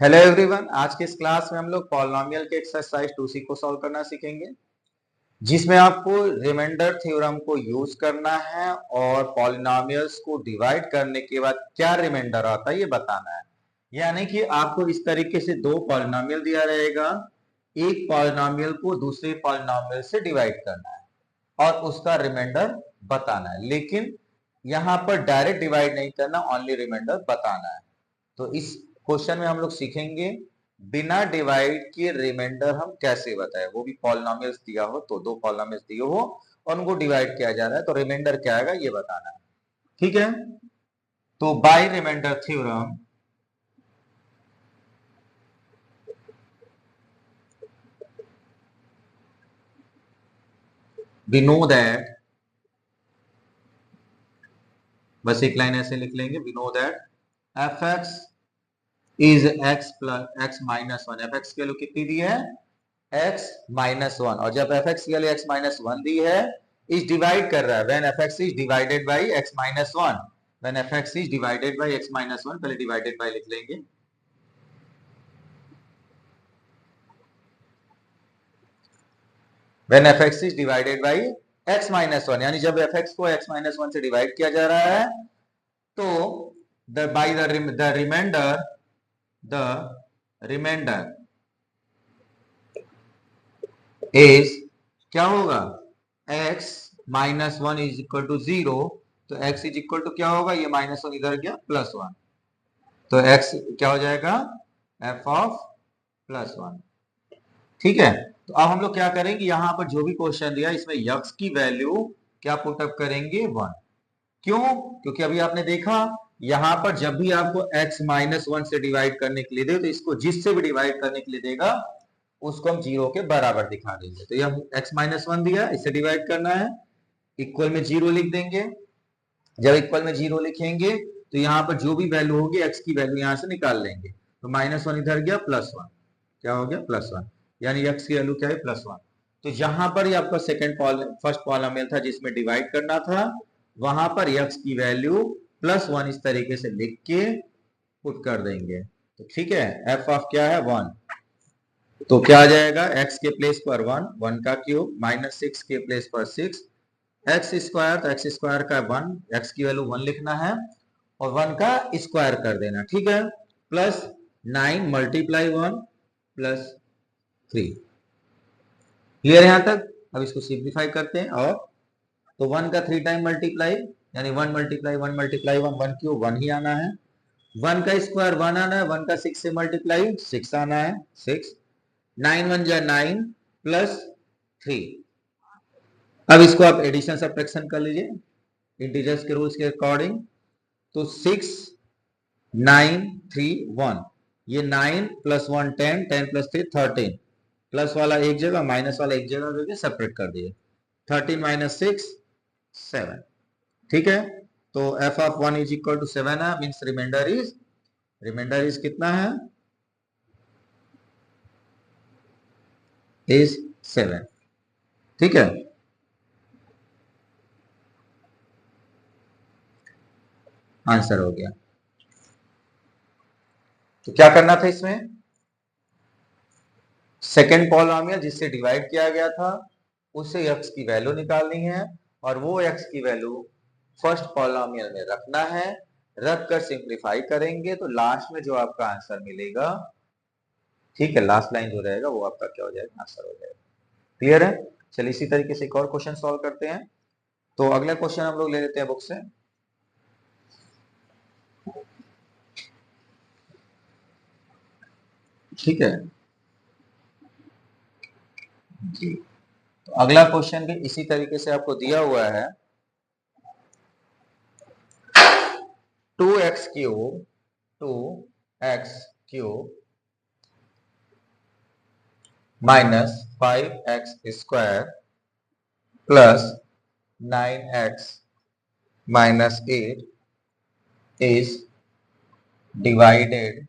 Hello everyone, आज के इस क्लास में हम लोग पॉलिनोमियल के एक्सरसाइज 2C को सॉल्व करना सीखेंगे, जिसमें आपको रिमाइंडर थ्योरम को यूज करना है और पॉलिनोमियल्स को डिवाइड करने के बाद क्या रिमाइंडर आता है ये बताना है। यानी कि आपको इस तरीके से दो पॉलिनोमियल दिया रहेगा, एक पॉलिनोमियल को दूसरे पॉलिनोमियल से डिवाइड करना है और उसका रिमाइंडर बताना है, लेकिन यहाँ पर डायरेक्ट डिवाइड नहीं करना, ओनली रिमाइंडर बताना है। तो इस क्वेश्चन में हम लोग सीखेंगे बिना डिवाइड किए रिमाइंडर हम कैसे बताएं, वो भी पॉलिनोमियल्स दिया हो, तो दो पॉलिनोमियल्स दिए हो और उनको डिवाइड किया जा रहा है तो रिमाइंडर क्या आएगा ये बताना है। ठीक है, तो by remainder theorem we know that, बस एक लाइन ऐसे लिख लेंगे, we know that f x is x plus x minus one. F x की वैल्यू कितनी दी है? x minus one. और जब एफ एक्स की वैल्यू x माइनस वन दी है, इज डिवाइड कर रहा है when f x is divided by x minus one. When f x is divided by x minus one, पहले डिवाइडेड बाई लिख लेंगे। When f x is divided by x minus one, यानी जब f x को x minus one से divide किया जा रहा है तो the by the remainder, the remainder is क्या होगा? x minus one is equal to zero. तो x इज इक्वल टू क्या होगा? ये माइनस वन इधर गया प्लस वन, तो x क्या हो जाएगा? f of plus one. ठीक है, तो अब हम लोग क्या करेंगे, यहाँ पर जो भी क्वेश्चन दिया इसमें x की वैल्यू क्या पुटअप करेंगे? वन। क्यों? क्योंकि अभी आपने देखा यहाँ पर जब भी आपको x माइनस वन से डिवाइड करने के लिए दे, तो इसको जिससे भी डिवाइड करने के लिए देगा उसको हम जीरो के बराबर दिखा देंगे। तो ये x माइनस वन दिया, इससे डिवाइड करना है, इक्वल में जीरो लिख देंगे। जब इक्वल में जीरो लिखेंगे तो यहाँ पर जो भी वैल्यू होगी x की वैल्यू यहाँ से निकाल लेंगे, तो माइनस वन इधर गया प्लस वन, क्या हो गया? प्लस वन, यानी x की वैल्यू क्या है? Plus one. तो यहाँ पर ये आपका फर्स्ट पॉलिनोमियल था जिसमें डिवाइड करना था, वहां पर x की वैल्यू प्लस वन इस तरीके से लिख के पुट कर देंगे। तो ठीक है, f ऑफ क्या है? वन। तो क्या आ जाएगा? x के प्लेस पर वन, वन का क्यूब, माइनस सिक्स के प्लेस पर सिक्स, एक्स स्क्वायर, तो एक्स स्क्वायर का वन, एक्स की वैल्यू वन लिखना है और वन का स्क्वायर कर देना। ठीक है, plus nine multiply one plus three. Clear है यहां तक? अब इसको सिंप्लीफाई करते हैं, और तो वन का थ्री टाइम मल्टीप्लाई, यानी one multiply one multiply one, one क्यों? वन ही आना है। वन का स्क्वायर वन आना है, वन का सिक्स से मल्टीप्लाई सिक्स आना है, सिक्स। नाइन वन जा नाइन प्लस थ्री। अब इसको आप एडिशन सब्ट्रैक्शन कर लीजिए इंटीजर्स के रूल्स के अकॉर्डिंग। तो सिक्स नाइन थ्री वन, ये nine plus one ten, ten plus three thirteen, plus वाला एक जगह माइनस वाला एक जगह करके सेपरेट कर दिए, थर्टीन माइनस सिक्स सेवन। ठीक है, तो f of one is equal to seven है, मीन्स रिमाइंडर इज कितना है? Is seven. ठीक है, आंसर हो गया। तो क्या करना था इसमें? सेकेंड पॉलिनोमियल जिससे डिवाइड किया गया था उसे x की वैल्यू निकालनी है, और वो x की वैल्यू फर्स्ट पॉलिनोमियल में रखना है। रख कर सिंप्लीफाई करेंगे तो लास्ट में जो आपका आंसर मिलेगा, ठीक है, लास्ट लाइन जो रहेगा वो आपका क्या हो जाएगा? आंसर हो जाएगा। क्लियर है? चलिए इसी तरीके से एक और क्वेश्चन सॉल्व करते हैं। तो अगला क्वेश्चन हम लोग ले लेते हैं बुक से। ठीक है जी, तो अगला क्वेश्चन भी इसी तरीके से आपको दिया हुआ है, 2x cube, 2x cube minus 5x square plus 9x minus 8 is divided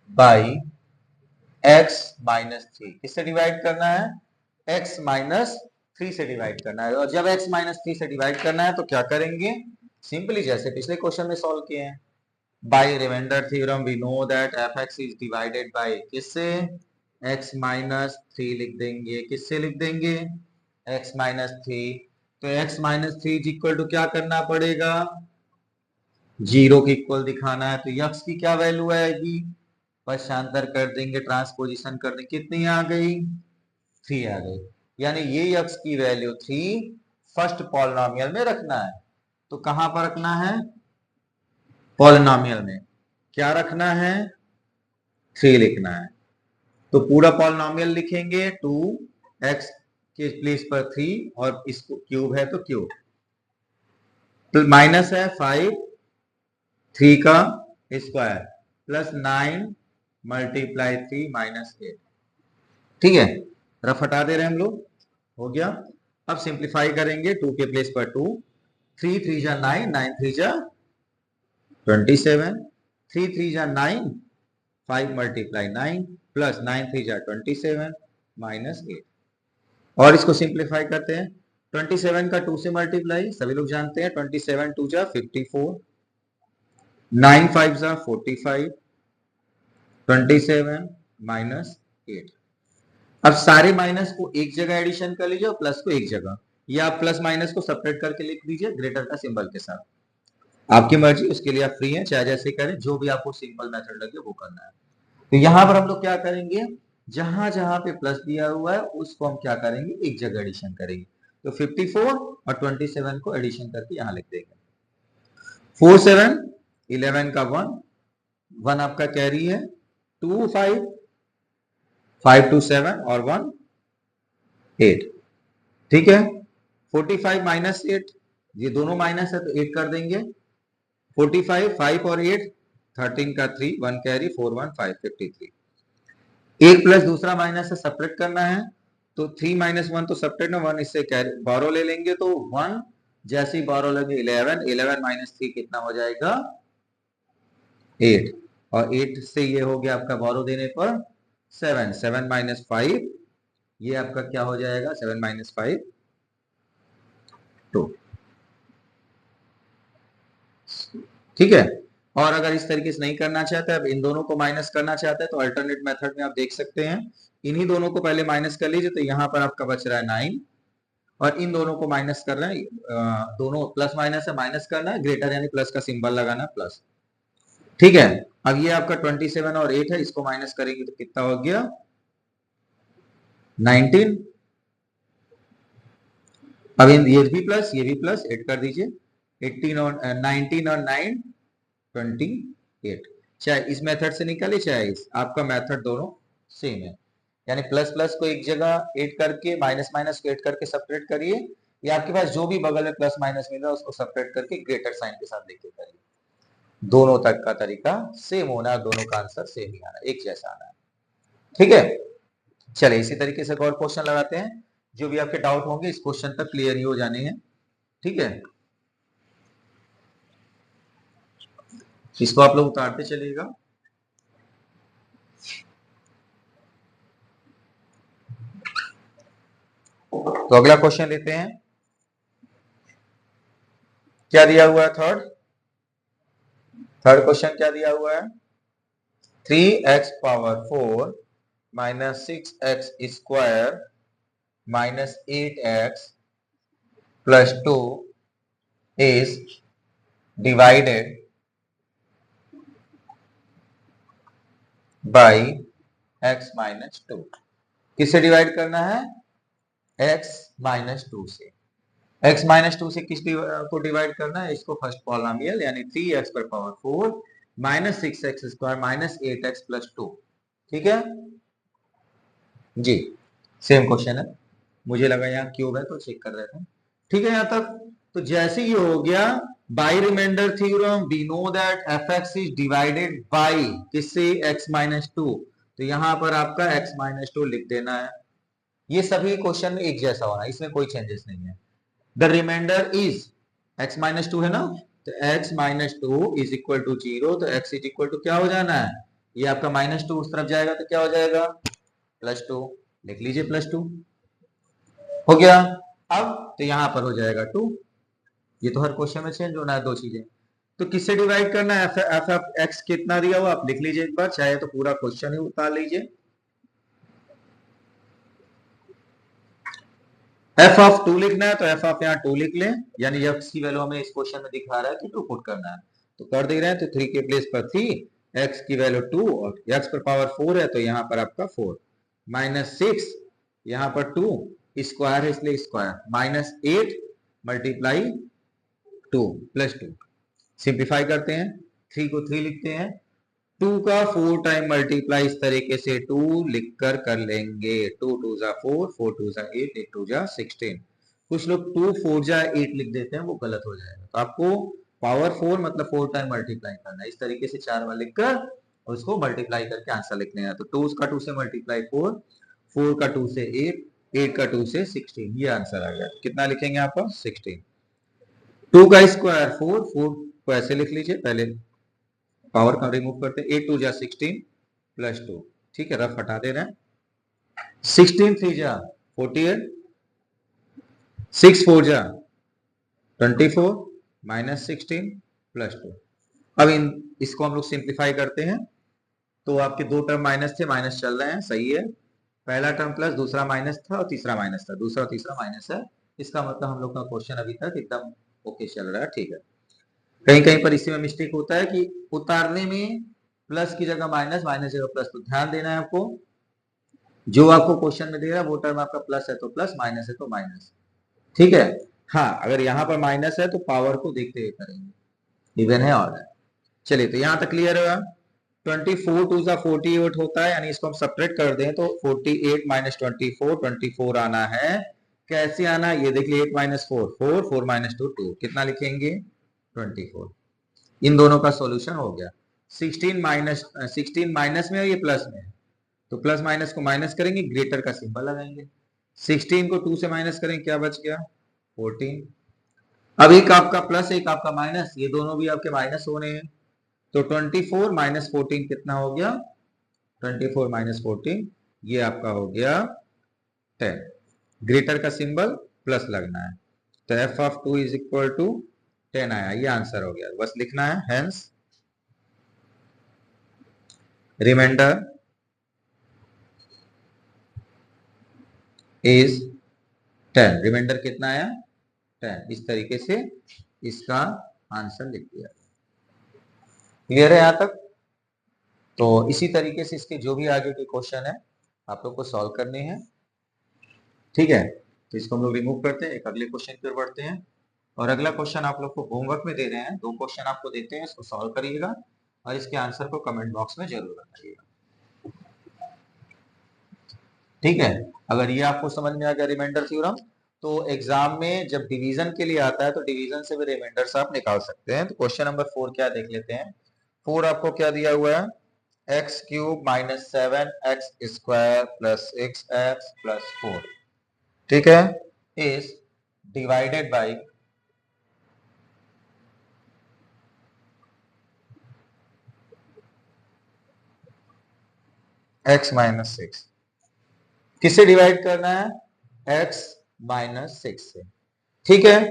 by x minus three. किससे डिवाइड करना है? x माइनस 3 से डिवाइड करना है, और जब x माइनस 3 से डिवाइड करना है तो क्या करेंगे, सिंपली जैसे पिछले क्वेश्चन में सॉल्व किए हैं, by remainder theorem we know that fx is divided by किससे, x माइनस 3 लिख देंगे, किससे लिख देंगे, x माइनस 3। तो x minus 3 is equal to क्या करना पड़ेगा, 0 के इक्वल दिखाना है, तो यक्स की क्या वैल्यू आएगी, पक्षांतर कर देंगे, ट्रांसपोजिशन कर देंगे, कितनी आ गई, 3 आ गई। यानी ये यक्स की वैल्यू 3 फर्स्ट पॉलिनोमियल में रखना है। तो कहां पर रखना है, पॉलिनोमियल में क्या रखना है, 3 लिखना है। तो पूरा पॉलिनोमियल लिखेंगे, 2x के प्लेस पर 3 और इसको क्यूब है तो क्यूब, तो माइनस है 5 3 का स्क्वायर प्लस 9 मल्टीप्लाई 3 माइनस 8। ठीक है, रफ हटा दे रहे हैं हम लोग, हो गया। अब सिंप्लीफाई करेंगे, 2 के प्लेस पर 2, 3 3 जा 9, 9 3 जा 27, 3 3 जा 9, 5 मल्टीप्लाई 9 प्लस 9 3 जा 27 माइनस 8। और इसको सिंप्लीफाई करते हैं, 27 का 2 से मल्टीप्लाई सभी लोग जानते हैं, 27 2 जा 54, 9 5 जा 45, 27 माइनस 8। अब सारे माइनस को एक जगह एडिशन कर लीजिए और प्लस को एक जगह, या आप प्लस माइनस को सेपरेट करके लिख दीजिए ग्रेटर का सिंबल के साथ, आपकी मर्जी, उसके लिए आप फ्री हैं, चाहे जैसे करें, जो भी आपको सिंपल मेथड लगे वो करना है। तो यहां पर हम लोग क्या करेंगे, जहां जहां पे प्लस दिया हुआ है उसको हम क्या करेंगे, एक जगह एडिशन करेंगे। तो 54 और 27 को एडिशन करके यहां लिख देंगे, 4 7 11 का 1 1 आपका कैरी है, 2 5 5 2 7 और 1 8। ठीक है, 45 माइनस 8, ये दोनों माइनस है तो 8 कर देंगे, 45 5 और 8 13 का 3 1 कैरी 4 1 5 53। एक प्लस दूसरा माइनस से सेपरेट करना है, तो 3 माइनस 1 तो सेपरेट ना, 1 इससे कैरी बारो ले लेंगे, तो 1 जैसे ही बारो लगे 11 11 माइनस 3 कितना हो जाएगा 8, और 8 से ये हो गया आपका बारो देने पर 7 7 माइनस 5, ये आपका क्या हो जाएगा 7 माइनस 5 2। ठीक है, और अगर इस तरीके से नहीं करना चाहते, अब इन दोनों को माइनस करना चाहते हैं तो अल्टरनेट मेथड में आप देख सकते हैं, इन्हीं दोनों को पहले माइनस कर लीजिए, तो यहाँ पर आपका बच रहा है 9, और इन दोनों को माइनस कर रहे हैं, दोनों प्लस माइनस है, माइनस करना है, ग्रेटर यानी प्लस का सिंबल लगाना प्लस। ठीक है, अब ये आपका 27 और 8 है, इसको माइनस करेंगे तो कितना हो गया 19। अब ये भी प्लस ये भी प्लस, 8 कर दीजिए, 18 और 19 और 9 28। चाहे इस मेथड से निकाले चाहे इस, आपका मेथड दोनों सेम है, यानी प्लस प्लस को एक जगह 8 करके, माइनस माइनस को 8 करके सेपरेट करिए, या आपके पास जो भी बगल में प्लस माइनस मिल रहा है उसको सेपरेट करके ग्रेटर साइन के साथ लेके करिए, दोनों तक का तरीका सेम होना है, दोनों का आंसर सेम ही आना है, एक जैसा आना है। ठीक है, चलिए इसी तरीके से और क्वेश्चन लगाते हैं, जो भी आपके डाउट होंगे इस क्वेश्चन तक क्लियर ही हो जाने हैं। ठीक है, इसको आप लोग उतारते चलिएगा। तो अगला क्वेश्चन लेते हैं, क्या दिया हुआ है, थर्ड क्वेश्चन क्या दिया हुआ है, 3x power 4 minus 6x square minus 8x plus 2 is divided by x minus 2। किससे डिवाइड करना है, x माइनस 2 से। x माइनस 2 से किस को डिवाइड करना है, इसको फर्स्ट पॉलिनोमियल यानी 3x पर power 4 minus 6x square minus 8x plus 2। ठीक है जी, सेम क्वेश्चन है, मुझे लगा यहाँ क्यूब है तो चेक कर रहे थे। ठीक है यहाँ तक, तो जैसे ये हो गया by remainder theorem we know that fx is divided by किससे, x माइनस 2, तो यहाँ पर आपका x माइनस 2 लिख देना है। ये सभी क्वेश्चन एक जैसा होना, इसमें कोई चेंजेस नहीं है। The remainder is x minus 2 है ना, तो x minus 2 is equal to 0, तो x इज इक्वल टू क्या हो जाना है, ये आपका माइनस 2 उस तरफ जाएगा तो क्या हो जाएगा प्लस 2, लिख लीजिए प्लस 2 हो गया। अब तो यहां पर हो जाएगा 2। ये तो हर क्वेश्चन में चेंज होना है दो चीजें। तो किससे डिवाइड करना है? एफ ऑफ एक्स कितना दिया हुआ आप लिख लीजिए एक बार, चाहे तो पूरा क्वेश्चन ही उतार लीजिए। एफ ऑफ 2 लिखना है तो एफ ऑफ यहाँ 2 लिख लें, यानी एक्स की वैल्यू हमें इस क्वेश्चन में दिखा रहा है कि 2 पुट करना है, तो कर दे रहे हैं। तो 3 के प्लेस पर 3, एक्स की वैल्यू 2 और एक्स पर पावर 4 है तो यहाँ पर आपका 4 माइनस 6, यहाँ पर 2 स्क्वायर है इसलिए square, minus 8 multiply 2 plus 2। Simplify करते हैं, 3 को 3 लिखते हैं, 2 का 4 टाइम मल्टीप्लाई इस तरीके से 2 लिखकर कर लेंगे। 2 2 जा 4, 4 2 जा 8, 8 2 जा 16। कुछ लोग 2 4 जा 8 लिख देते हैं, वो गलत हो जाएगा। तो आपको पावर 4 मतलब 4 टाइम मल्टीप्लाई करना है, इस तरीके से 4 बार लिखकर और उसको मल्टीप्लाई करके आंसर लिखने हैं। तो 2 का 2 से मल्टीप्लाई 4, 4 का 2 से 8, 8 का 2 से 16, ये आंसर आ गया। कितना लिखेंगे यहाँ पर? 16। 2 का स्क्वायर 4, 4 को ऐसे लिख लीजिए, पहले पावर का रिमूव करते हैं, 8 2 जा 16 प्लस 2, ठीक है, रफ हटा दे रहे हैं। 16 3 जा 48, 6 4 जा 24 माइनस 16 प्लस 2। अब इसको हम लोग सिंप्लीफाई करते हैं, तो आपके दो टर्म माइनस थे, माइनस चल रहे हैं, सही है। पहला टर्म प्लस, दूसरा माइनस था और तीसरा माइनस था, दूसरा और तीसरा माइनस है। इसका मतलब हम लोग का क्वेश्चन अभी तक एकदम ओके चल रहा है, ठीक है। कहीं कहीं पर इसी में मिस्टेक होता है कि उतारने में प्लस की जगह माइनस, माइनस जगह प्लस, तो ध्यान देना है आपको। जो आपको क्वेश्चन में दे रहा है वो टर्म आपका प्लस है तो प्लस, माइनस है तो माइनस, ठीक है। हाँ, अगर यहाँ पर माइनस है तो पावर को देखते हुए करेंगे, इवन है और है। चलिए, तो यहाँ तक क्लियर है। 24 टू सा 48 होता है, यानी इसको हम सब्ट्रैक्ट कर दें तो 48 माइनस 24, 24 आना है। कैसे आना है ये देख लीजिए, 8 माइनस 4 4, 4 माइनस 2 2, कितना लिखेंगे? 24। इन दोनों का सॉल्यूशन हो गया। 16 माइनस में है, ये प्लस में है, तो प्लस माइनस को माइनस करेंगे, ग्रेटर का सिंबल लगाएंगे। 16 को 2 से माइनस करेंगे, क्या बच गया? 14। अब एक आपका प्लस एक आपका माइनस, ये दोनों भी आपके माइनस होने हैं, तो 24 माइनस 14 कितना हो गया? 24 माइनस 14, ये आपका हो गया 10। ग्रेटर का सिंबल प्लस लगना है, तो f of 2 is equal to 10 आया, ये आंसर हो गया, बस लिखना है। Hence reminder is 10। रिमाइंडर कितना आया? 10। इस तरीके से इसका आंसर लिख दिया। क्लियर है यहाँ तक? तो इसी तरीके से इसके जो भी आगे के क्वेश्चन है आप लोग को सॉल्व करने हैं, ठीक है। तो इसको हम लोग रिमूव करते हैं, एक अगले क्वेश्चन की ओर बढ़ते हैं। और अगला क्वेश्चन आप लोग को होमवर्क में दे रहे हैं, दो क्वेश्चन आपको देते हैं, इसको सॉल्व करिएगा और इसके आंसर को कमेंट बॉक्स में जरूर बताइएगा, ठीक है। अगर ये आपको समझ में आ गया रिमाइंडर थ्योरम, तो एग्जाम में जब डिवीजन के लिए आता है तो डिवीजन से भी रिमाइंडर्स आप निकाल सकते हैं। तो क्वेश्चन नंबर 4 क्या देख लेते हैं। 4 आपको क्या दिया हुआ है? X cube minus 7x square plus 6x plus 4, ठीक है, is divided by x minus 6। किससे डिवाइड करना है? x माइनस 6 से, ठीक है।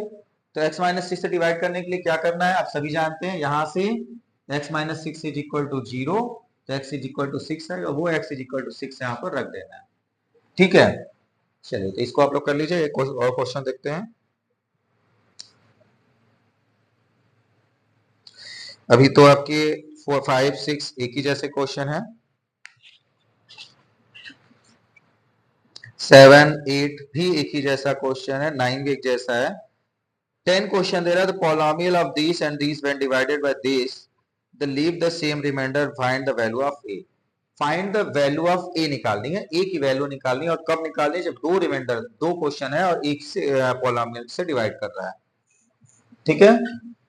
तो x माइनस 6 से डिवाइड करने के लिए क्या करना है आप सभी जानते हैं, यहां से x minus 6 is equal to 0, तो x इज इक्वल टू 6 है और वो x इज इक्वल टू 6 यहाँ पर रख देना है, ठीक है। चलिए, तो इसको आप लोग कर लीजिए। एक और क्वेश्चन देखते हैं। अभी तो आपके 4 5 6 एक ही जैसे क्वेश्चन है, 7 8 भी एक ही जैसा क्वेश्चन है, 9 भी एक जैसा है। 10 क्वेश्चन दे रहा है, तो polynomial of this and this when divided by this the leave the same remainder, find the value of A. Find the value of A निकालनी है, ए की वैल्यू निकालनी है, और कब निकालनी है? जब दो रिमाइंडर, दो क्वेश्चन है और एक से पॉलिनोमियल से डिवाइड कर रहा है, ठीक है।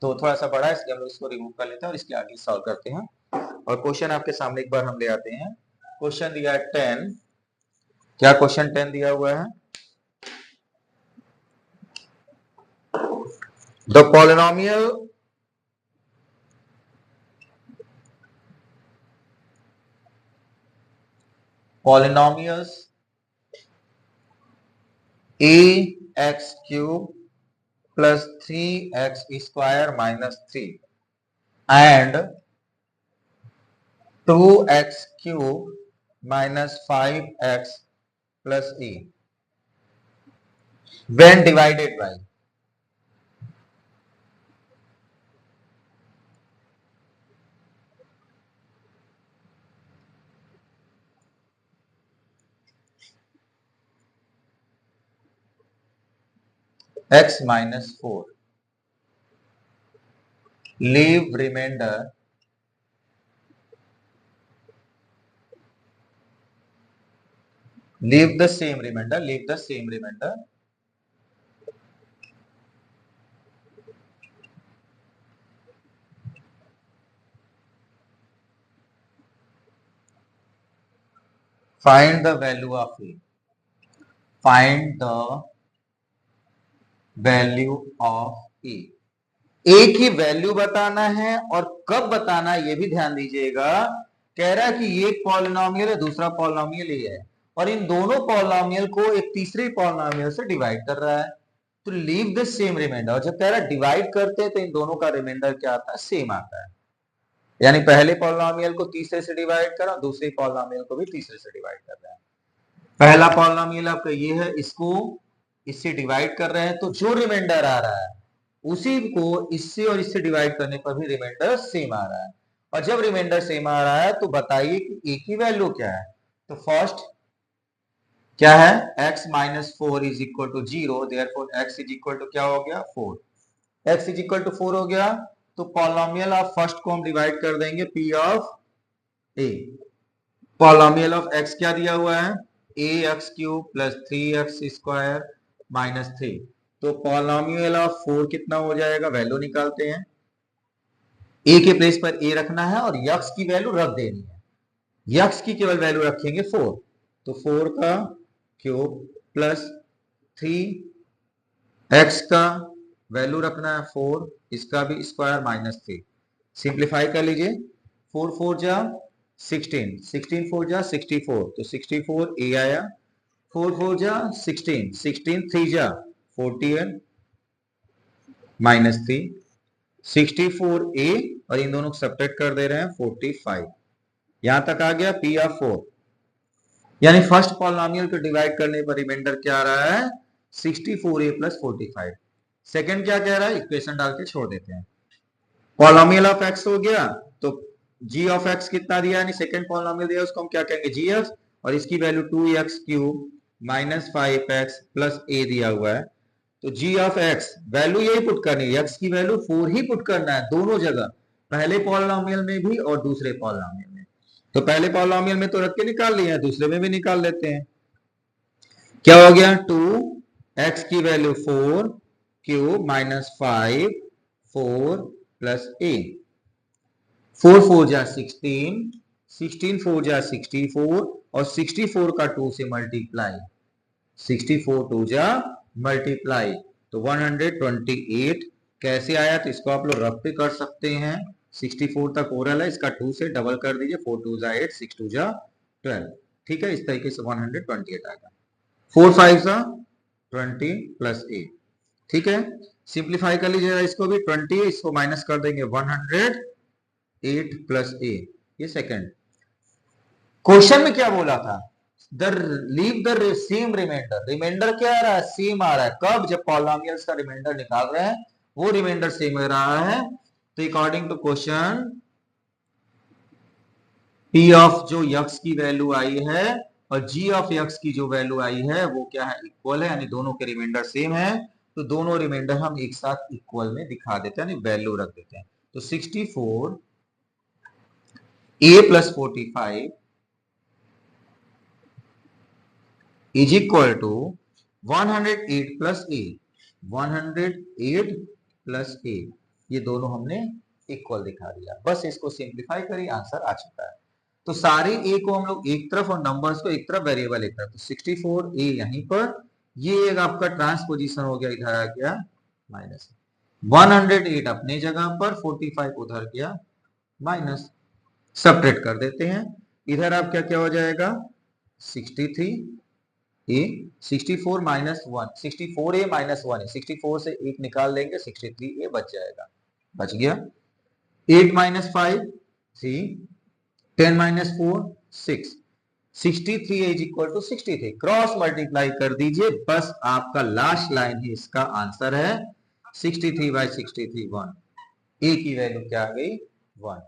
तो थोड़ा सा बड़ा है इसलिए हम लोग इसको रिमूव कर लेते हैं और इसके आगे सॉल्व करते हैं। और क्वेश्चन आपके सामने एक बार हम ले आते हैं। क्वेश्चन दिया है 10, क्या क्वेश्चन 10 दिया हुआ है? The polynomials a x cube plus 3x square minus 3 and 2x cube minus 5x plus e when divided by x minus 4. Leave remainder leave the same remainder find the value of a find the value of a ए की value बताना है और कब बताना है ये भी ध्यान दीजिएगा। कह रहा है कि ये एक पॉलिनोमियल है, दूसरा पॉलिनोमियल ये है और इन दोनों पॉलिनोमियल को एक तीसरे पॉलिनोमियल से डिवाइड कर रहा है, तो लीव द सेम रिमाइंडर। और जब कह रहा है डिवाइड करते हैं तो इन दोनों का रिमाइंडर क्या आता है, सेम आता है। यानी पहले पॉलिनोमियल को तीसरे से डिवाइड करा, दूसरे पॉलिनोमियल को भी तीसरे से डिवाइड कर रहा है। पहला पॉलिनोमियल आपका ये है, इसको इससे डिवाइड कर रहे हैं तो जो रिमाइंडर आ रहा है उसी को इससे और इससे डिवाइड करने पर भी रिमाइंडर सेम आ रहा है। और जब रिमाइंडर सेम आ रहा है तो बताइए कि ए की वैल्यू क्या है। तो फर्स्ट क्या है, x minus 4 is equal to 0, therefore x is equal to क्या हो गया 4। x इज इक्वल टू 4 हो गया तो पॉलिनोमियल ऑफ फर्स्ट को हम डिवाइड कर देंगे p of a। Polynomial of x क्या दिया हुआ है, ax cube plus 3x square minus 3। तो पॉलिनोमियल ऑफ 4 कितना हो जाएगा, वैल्यू निकालते हैं। a के प्लेस पर a रखना है और x की वैल्यू रख देनी है। x की केवल वैल्यू रखेंगे 4, तो 4 का क्यूब प्लस 3x का वैल्यू रखना है 4, इसका भी स्क्वायर माइनस 3। सिंप्लीफाई कर लीजिए, 4 4 जा 16, 16 4 जा 64, तो 64 a आया, 4 4 जा 16, 16 3 जा 48 माइनस 3, 64 a और इन दोनों को सब्ट्रैक्ट कर दे रहे हैं 45। यहां तक आ गया p ऑफ 4। यानी फर्स्ट पॉलिनोमियल को डिवाइड करने पर रिमाइंडर क्या आ रहा है, 64a प्लस 45। सेकंड क्या कह रहा है, इक्वेशन डाल के छोड़ देते हैं। पॉलिनोमियल ऑफ x हो गया तो g ऑफ x कितना दिया, यानी सेकंड पॉलिनोमियल दिया उसको हम क्या कहेंगे gx, और इसकी value 2x cube minus 5x plus a दिया हुआ है। तो g ऑफ x वैल्यू यही पुट करनी है, x की वैल्यू 4 ही पुट करना है दोनों जगह, पहले पॉलिनोमियल में भी और दूसरे पॉलिनोमियल में। तो पहले पॉलिनोमियल में तो रख के निकाल लिया, दूसरे में भी निकाल लेते हैं। क्या हो गया, 2x की value 4 cube minus 5 4 plus a, 4 4 जा 16, 16 4 जा 64 और 64 का 2 से मल्टीप्लाई, 64 2 जा मल्टीप्लाई, तो 128 कैसे आया, तो इसको आप लोग रफ पे कर सकते हैं। 64 तक ओरल है, इसका 2 से डबल कर दीजिए, 4 2 जा 8, 6 2 जा 12। ठीक है, इस तरीके से 128 आएगा। 4 5 जा 20 प्लस a। ठीक है, सिंप्लीफाई कर लीजिएगा इसको भी, 20 इसको माइनस कर देंगे 108 प्लस a। ये सेकंड क्वेश्चन में क्या बोला था, leave the same remainder. Remainder क्या आ रहा है, सेम आ रहा है। कब, जब पॉलिनोमियल्स का रिमाइंडर निकाल रहे हैं वो रिमाइंडर सेम हो रहा है। तो according to question p of जो x की वैल्यू आई है और g ऑफ x की जो वैल्यू आई है वो क्या है, इक्वल है, यानी दोनों के रिमाइंडर सेम है। तो दोनों रिमाइंडर हम एक साथ इक्वल में दिखा देते हैं, यानी वैल्यू रख देते हैं। तो 64 a plus 45 is equal to 108 plus a, 108 plus a, ये दोनों हमने इक्वल दिखा दिया। बस इसको सिंप्लीफाई करिए, आंसर आ चुका है। तो सारे a को हम लोग एक तरफ और नंबर्स को एक तरफ, वेरिएबल एक तरफ। तो 64a यहीं पर, ये एक आपका ट्रांसपोजिशन हो गया, इधर आ गया माइनस, 108 अपने जगह पर, 45 उधर गया माइनस। सब्ट्रैक्ट कर देते हैं, इधर आप क्या क्या हो जाएगा 63 ए 64 माइनस 1, 64a माइनस 1 है, 64 से 1 निकाल लेंगे 63a बच जाएगा, बच गया। 8 minus 5 3, 10 minus 4 6, 63 is equal to 63, cross multiply कर दीजिए, बस आपका लास्ट लाइन ही इसका आंसर है। 63 बाई 63 1, ए की वैल्यू क्या आ गई 1,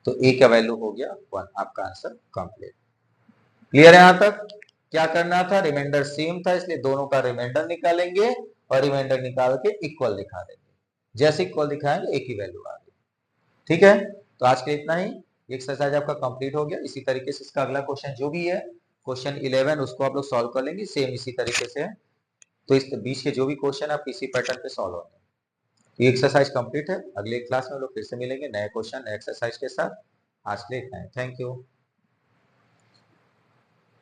तो ए का वैल्यू हो गया 1, आपका आंसर कंप्लीट। क्लियर है यहां तक? क्या करना था, रिमाइंडर सेम था इसलिए दोनों का रिमाइंडर निकालेंगे और रिमाइंडर निकाल के इक्वल दिखा देंगे, जैसे इक्वल दिखाएंगे ए की वैल्यू आ गई। ठीक है, तो आज के इतना ही, एक्सरसाइज आपका कंप्लीट हो गया। इसी तरीके से इसका अगला क्वेश्चन जो भी है, क्वेश्चन 11 उसको आप लोग सॉल्व कर लेंगे, सेम इसी तरीके से है। तो इस बीच के जो भी क्वेश्चन आप इसी पैटर्न पे सॉल्व होंगे। ये एक्सरसाइज कंप्लीट है, अगले क्लास में लोग फिर से मिलेंगे नए क्वेश्चन नए एक्सरसाइज के साथ। आज के लिए इतना है, थैंक यू।